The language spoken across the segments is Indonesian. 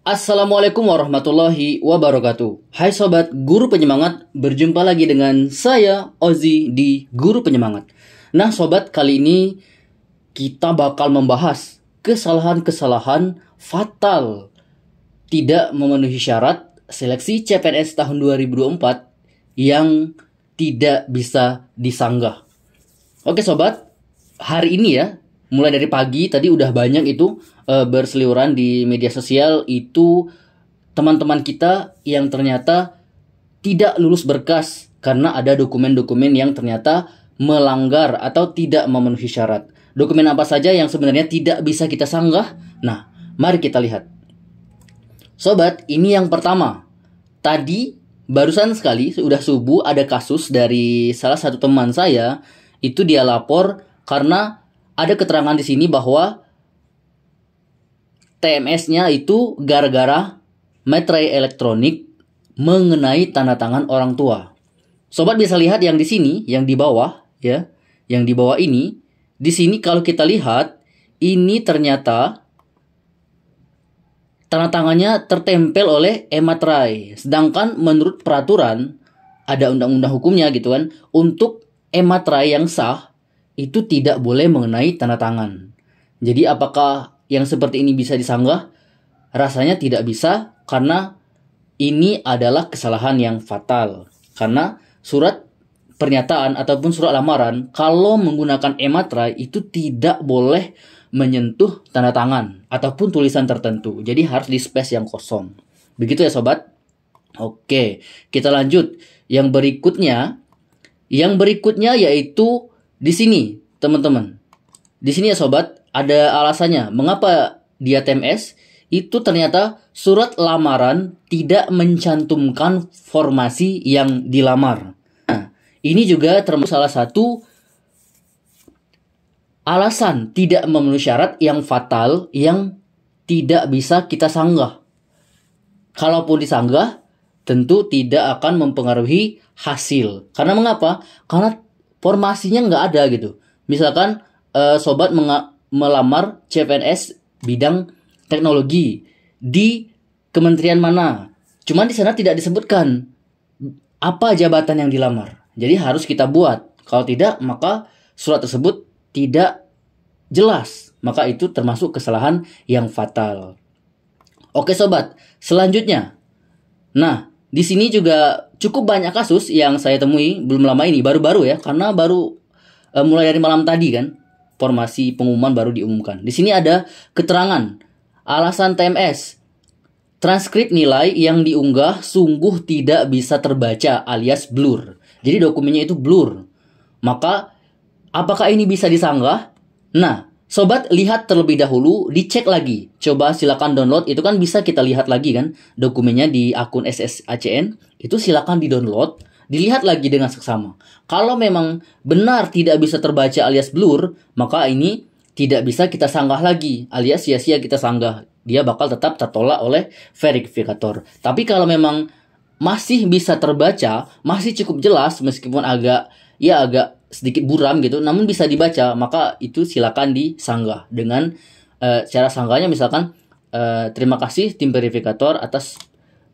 Assalamualaikum warahmatullahi wabarakatuh. Hai sobat guru penyemangat, berjumpa lagi dengan saya Ozi di Guru Penyemangat. Nah sobat, kali ini kita bakal membahas kesalahan-kesalahan fatal tidak memenuhi syarat seleksi CPNS tahun 2024 yang tidak bisa disanggah. Oke sobat, hari ini ya, mulai dari pagi tadi udah banyak itu berseliweran di media sosial itu teman-teman kita yang ternyata tidak lulus berkas karena ada dokumen-dokumen yang ternyata melanggar atau tidak memenuhi syarat. Dokumen apa saja yang sebenarnya tidak bisa kita sanggah? Nah, mari kita lihat. Sobat, ini yang pertama. Tadi barusan sekali sudah subuh ada kasus dari salah satu teman saya, itu dia lapor karena ada keterangan di sini bahwa TMS-nya itu gara-gara materai elektronik mengenai tanda tangan orang tua. Sobat bisa lihat yang di sini, yang di bawah ya, yang di bawah ini. Di sini kalau kita lihat, ini ternyata tanda tangannya tertempel oleh e-materai. Sedangkan menurut peraturan, ada undang-undang hukumnya gitu kan, untuk e-materai yang sah itu tidak boleh mengenai tanda tangan. Jadi apakah yang seperti ini bisa disanggah? Rasanya tidak bisa karena ini adalah kesalahan yang fatal. Karena surat pernyataan ataupun surat lamaran kalau menggunakan e-materai itu tidak boleh menyentuh tanda tangan ataupun tulisan tertentu. Jadi harus di space yang kosong. Begitu ya sobat? Oke, kita lanjut. Yang berikutnya yaitu di sini, teman-teman. Di sini ya sobat, ada alasannya. Mengapa dia TMS? Itu ternyata surat lamaran tidak mencantumkan formasi yang dilamar. Nah, ini juga termasuk salah satu alasan tidak memenuhi syarat yang fatal yang tidak bisa kita sanggah. Kalaupun disanggah, tentu tidak akan mempengaruhi hasil. Karena mengapa? Karena formasinya nggak ada gitu. Misalkan sobat melamar CPNS bidang teknologi di kementerian mana, cuman di sana tidak disebutkan apa jabatan yang dilamar. Jadi harus kita buat. Kalau tidak, maka surat tersebut tidak jelas. Maka itu termasuk kesalahan yang fatal. Oke sobat, selanjutnya. Nah, di sini juga cukup banyak kasus yang saya temui belum lama ini, baru-baru ya, karena baru mulai dari malam tadi kan, formasi pengumuman baru diumumkan. Di sini ada keterangan alasan TMS. Transkrip nilai yang diunggah sungguh tidak bisa terbaca alias blur. Jadi dokumennya itu blur. Maka apakah ini bisa disanggah? Nah, sobat lihat terlebih dahulu, dicek lagi. Coba silakan download, itu kan bisa kita lihat lagi kan dokumennya di akun SSACN. Itu silakan di-download, dilihat lagi dengan seksama. Kalau memang benar tidak bisa terbaca alias blur, maka ini tidak bisa kita sanggah lagi, alias sia-sia kita sanggah. Dia bakal tetap tertolak oleh verifikator. Tapi kalau memang masih bisa terbaca, masih cukup jelas meskipun agak sedikit buram gitu, namun bisa dibaca, maka itu silakan disanggah dengan cara sanggahnya misalkan terima kasih tim verifikator atas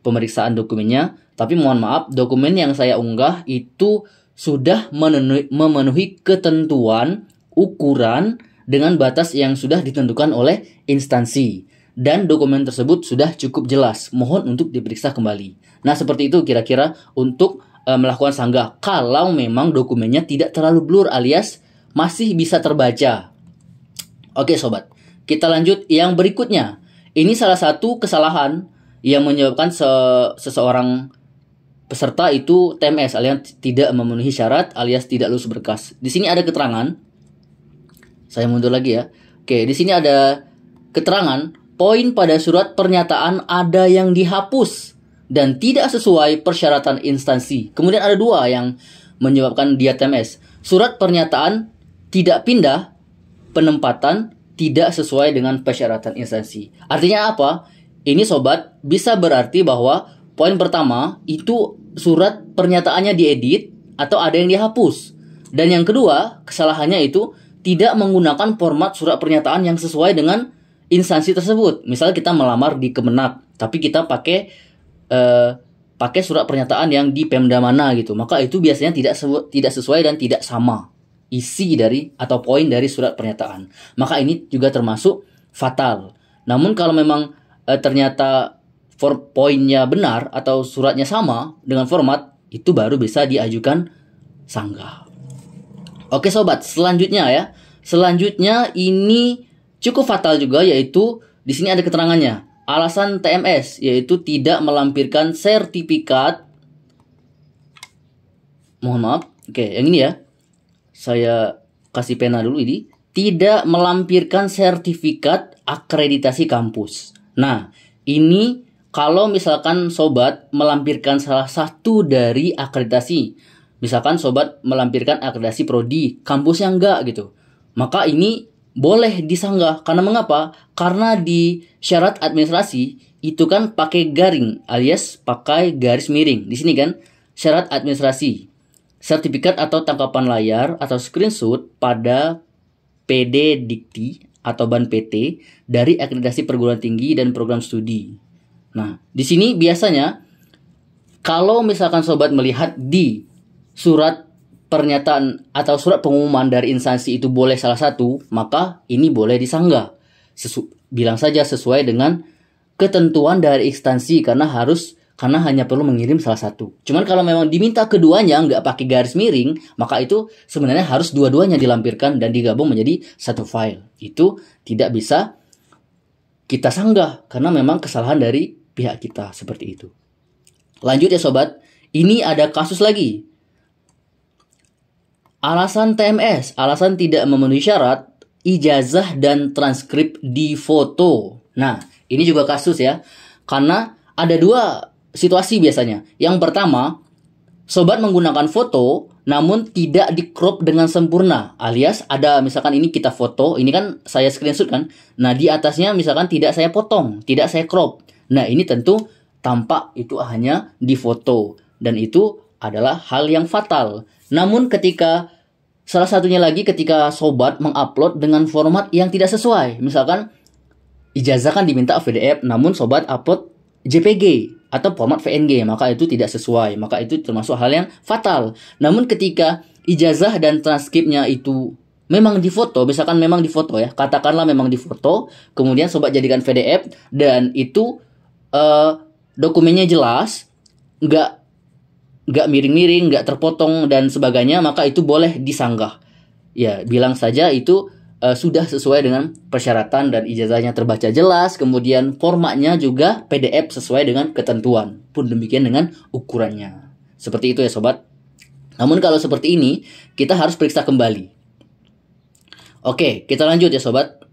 pemeriksaan dokumennya, tapi mohon maaf, dokumen yang saya unggah itu sudah memenuhi ketentuan ukuran dengan batas yang sudah ditentukan oleh instansi. Dan dokumen tersebut sudah cukup jelas. Mohon untuk diperiksa kembali. Nah, seperti itu kira-kira untuk melakukan sanggah. Kalau memang dokumennya tidak terlalu blur alias masih bisa terbaca. Oke sobat, kita lanjut yang berikutnya. Ini salah satu kesalahan yang menyebabkan seseorang peserta itu TMS alias tidak memenuhi syarat alias tidak lulus berkas. Di sini ada keterangan. Saya mundur lagi ya. Oke, di sini ada keterangan poin pada surat pernyataan ada yang dihapus dan tidak sesuai persyaratan instansi. Kemudian ada dua yang menyebabkan dia TMS. Surat pernyataan tidak pindah, penempatan tidak sesuai dengan persyaratan instansi. Artinya apa? Ini sobat bisa berarti bahwa poin pertama itu surat pernyataannya diedit atau ada yang dihapus. Dan yang kedua, kesalahannya itu tidak menggunakan format surat pernyataan yang sesuai dengan instansi tersebut. Misal kita melamar di Kemenak, tapi kita pakai surat pernyataan yang di Pemda mana gitu. Maka itu biasanya tidak sesuai dan tidak sama isi dari atau poin dari surat pernyataan. Maka ini juga termasuk fatal. Namun kalau memang ternyata poinnya benar atau suratnya sama dengan format, itu baru bisa diajukan sanggah. Oke sobat, selanjutnya ya. Selanjutnya ini cukup fatal juga, yaitu di sini ada keterangannya. Alasan TMS yaitu tidak melampirkan sertifikat. Mohon maaf. Oke, yang ini ya. Saya kasih pena dulu ini. Tidak melampirkan sertifikat akreditasi kampus. Nah, ini kalau misalkan sobat melampirkan salah satu dari akreditasi, misalkan sobat melampirkan akreditasi prodi, kampusnya enggak gitu, maka ini boleh disanggah. Karena mengapa? Karena di syarat administrasi itu kan pakai garing alias pakai garis miring. Di sini kan syarat administrasi, sertifikat atau tangkapan layar atau screenshot pada PD Dikti atau BAN PT dari akreditasi perguruan tinggi dan program studi. Nah, di sini biasanya kalau misalkan sobat melihat di surat pernyataan atau surat pengumuman dari instansi itu boleh salah satu, maka ini boleh disanggah. Bilang saja sesuai dengan ketentuan dari instansi karena hanya perlu mengirim salah satu. Cuman kalau memang diminta keduanya nggak pakai garis miring, maka itu sebenarnya harus dua-duanya dilampirkan dan digabung menjadi satu file. Itu tidak bisa kita sanggah karena memang kesalahan dari pihak kita seperti itu. Lanjut ya sobat, ini ada kasus lagi. Alasan TMS, alasan tidak memenuhi syarat, ijazah dan transkrip di foto. Nah, ini juga kasus ya. Karena ada dua situasi biasanya. Yang pertama, sobat menggunakan foto namun tidak di crop dengan sempurna. Alias ada misalkan ini kita foto, ini kan saya screenshot kan. Nah, di atasnya misalkan tidak saya potong, tidak saya crop. Nah, ini tentu tampak itu hanya di foto. Dan itu adalah hal yang fatal. Namun salah satunya lagi ketika sobat mengupload dengan format yang tidak sesuai. Misalkan ijazah kan diminta PDF, namun sobat upload JPG atau format PNG, maka itu tidak sesuai. Maka itu termasuk hal yang fatal. Namun ketika ijazah dan transkripnya itu memang difoto, misalkan memang difoto ya, katakanlah memang difoto, kemudian sobat jadikan PDF dan itu dokumennya jelas, nggak miring-miring, nggak terpotong dan sebagainya, maka itu boleh disanggah. Ya, bilang saja itu sudah sesuai dengan persyaratan dan ijazahnya terbaca jelas, kemudian formatnya juga PDF sesuai dengan ketentuan. Pun demikian dengan ukurannya. Seperti itu ya sobat. Namun kalau seperti ini, kita harus periksa kembali. Oke, kita lanjut ya sobat.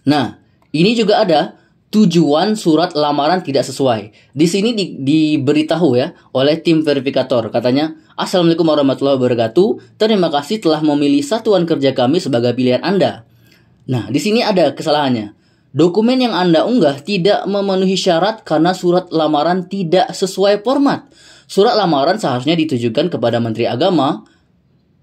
Nah, ini juga ada tujuan surat lamaran tidak sesuai. Di sini diberitahu ya oleh tim verifikator. Katanya, Assalamualaikum warahmatullahi wabarakatuh. Terima kasih telah memilih satuan kerja kami sebagai pilihan Anda. Nah, di sini ada kesalahannya. Dokumen yang Anda unggah tidak memenuhi syarat karena surat lamaran tidak sesuai format. Surat lamaran seharusnya ditujukan kepada Menteri Agama.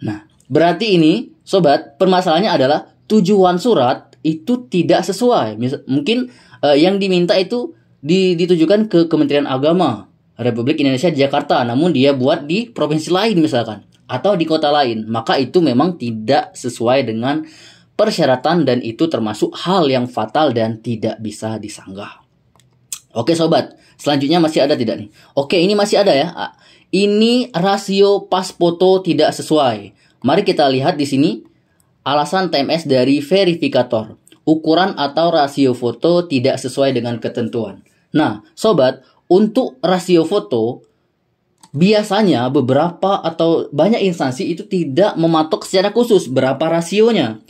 Nah, berarti ini, sobat, permasalahannya adalah tujuan surat itu tidak sesuai. Mungkin yang diminta itu ditujukan ke Kementerian Agama Republik Indonesia di Jakarta, namun dia buat di provinsi lain misalkan, atau di kota lain, maka itu memang tidak sesuai dengan persyaratan dan itu termasuk hal yang fatal dan tidak bisa disanggah. Oke sobat, selanjutnya masih ada tidak nih? Oke, ini masih ada ya. Ini rasio pas foto tidak sesuai. Mari kita lihat di sini alasan TMS dari verifikator. Ukuran atau rasio foto tidak sesuai dengan ketentuan. Nah, sobat, untuk rasio foto biasanya beberapa atau banyak instansi itu tidak mematok secara khusus berapa rasionya.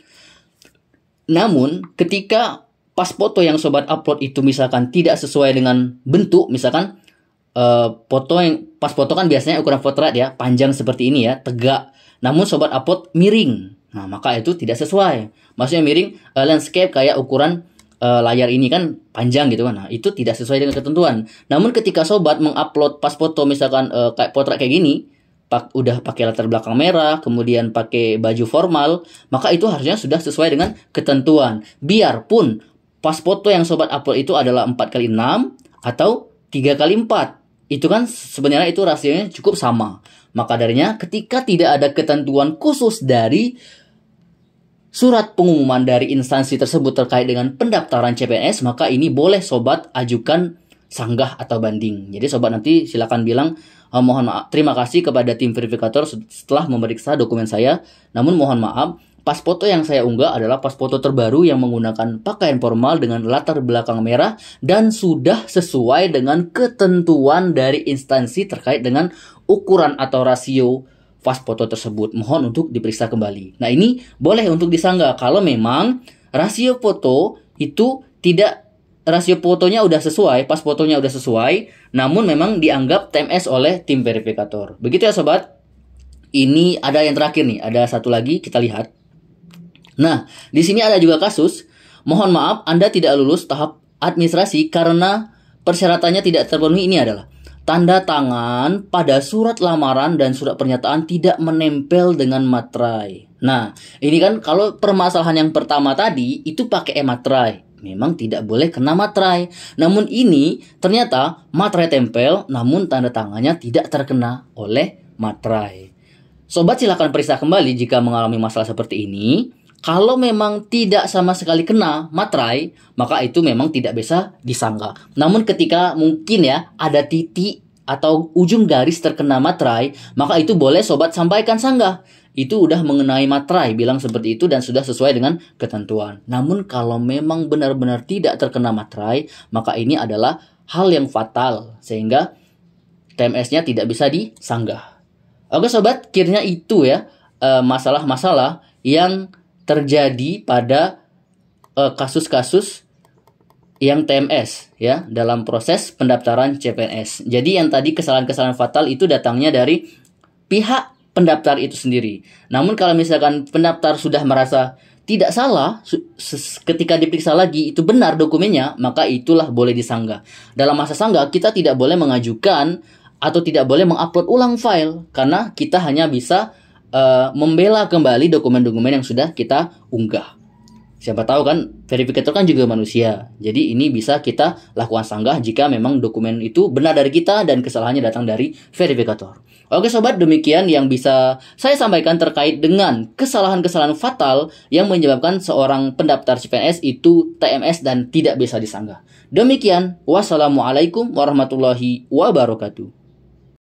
Namun, ketika pas foto yang sobat upload itu misalkan tidak sesuai dengan bentuk, misalkan pas foto kan biasanya ukuran portrait ya, panjang seperti ini ya, tegak. Namun sobat upload miring. Nah, maka itu tidak sesuai. Maksudnya miring landscape kayak ukuran layar ini kan panjang gitu kan. Nah, itu tidak sesuai dengan ketentuan. Namun ketika sobat mengupload pas foto misalkan kayak potret kayak gini, udah pakai latar belakang merah, kemudian pakai baju formal, maka itu harusnya sudah sesuai dengan ketentuan. Biarpun pas foto yang sobat upload itu adalah 4x6 atau 3x4. Itu kan sebenarnya itu rasionya cukup sama. Maka darinya ketika tidak ada ketentuan khusus dari surat pengumuman dari instansi tersebut terkait dengan pendaftaran CPNS, maka ini boleh sobat ajukan sanggah atau banding. Jadi sobat nanti silakan bilang, mohon maaf, terima kasih kepada tim verifikator setelah memeriksa dokumen saya. Namun mohon maaf, pas foto yang saya unggah adalah pas foto terbaru yang menggunakan pakaian formal dengan latar belakang merah dan sudah sesuai dengan ketentuan dari instansi terkait dengan ukuran atau rasio pas foto tersebut. Mohon untuk diperiksa kembali. Nah, ini boleh untuk disanggah kalau memang rasio foto itu tidak, rasio fotonya udah sesuai, pas fotonya udah sesuai, namun memang dianggap TMS oleh tim verifikator. Begitu ya sobat. Ini ada yang terakhir nih, ada satu lagi kita lihat. Nah, di sini ada juga kasus, mohon maaf Anda tidak lulus tahap administrasi karena persyaratannya tidak terpenuhi. Ini adalah tanda tangan pada surat lamaran dan surat pernyataan tidak menempel dengan materai. Nah, ini kan kalau permasalahan yang pertama tadi itu pakai materai, memang tidak boleh kena materai. Namun ini ternyata materai tempel, namun tanda tangannya tidak terkena oleh materai. Sobat silakan periksa kembali jika mengalami masalah seperti ini. Kalau memang tidak sama sekali kena materai, maka itu memang tidak bisa disanggah. Namun ketika mungkin ya ada titik atau ujung garis terkena materai, maka itu boleh sobat sampaikan sanggah. Itu udah mengenai materai, bilang seperti itu dan sudah sesuai dengan ketentuan. Namun kalau memang benar-benar tidak terkena materai, maka ini adalah hal yang fatal sehingga TMS-nya tidak bisa disanggah. Oke sobat, kiranya itu ya masalah-masalah yang terjadi pada kasus-kasus yang TMS ya dalam proses pendaftaran CPNS. Jadi yang tadi kesalahan-kesalahan fatal itu datangnya dari pihak pendaftar itu sendiri. Namun kalau misalkan pendaftar sudah merasa tidak salah, ketika diperiksa lagi itu benar dokumennya, maka itulah boleh disanggah. Dalam masa sanggah kita tidak boleh mengajukan atau tidak boleh mengupload ulang file karena kita hanya bisa membela kembali dokumen-dokumen yang sudah kita unggah. Siapa tahu kan verifikator kan juga manusia. Jadi ini bisa kita lakukan sanggah jika memang dokumen itu benar dari kita dan kesalahannya datang dari verifikator. Oke sobat, demikian yang bisa saya sampaikan terkait dengan kesalahan-kesalahan fatal yang menyebabkan seorang pendaftar CPNS itu TMS dan tidak bisa disanggah. Demikian, wassalamualaikum warahmatullahi wabarakatuh.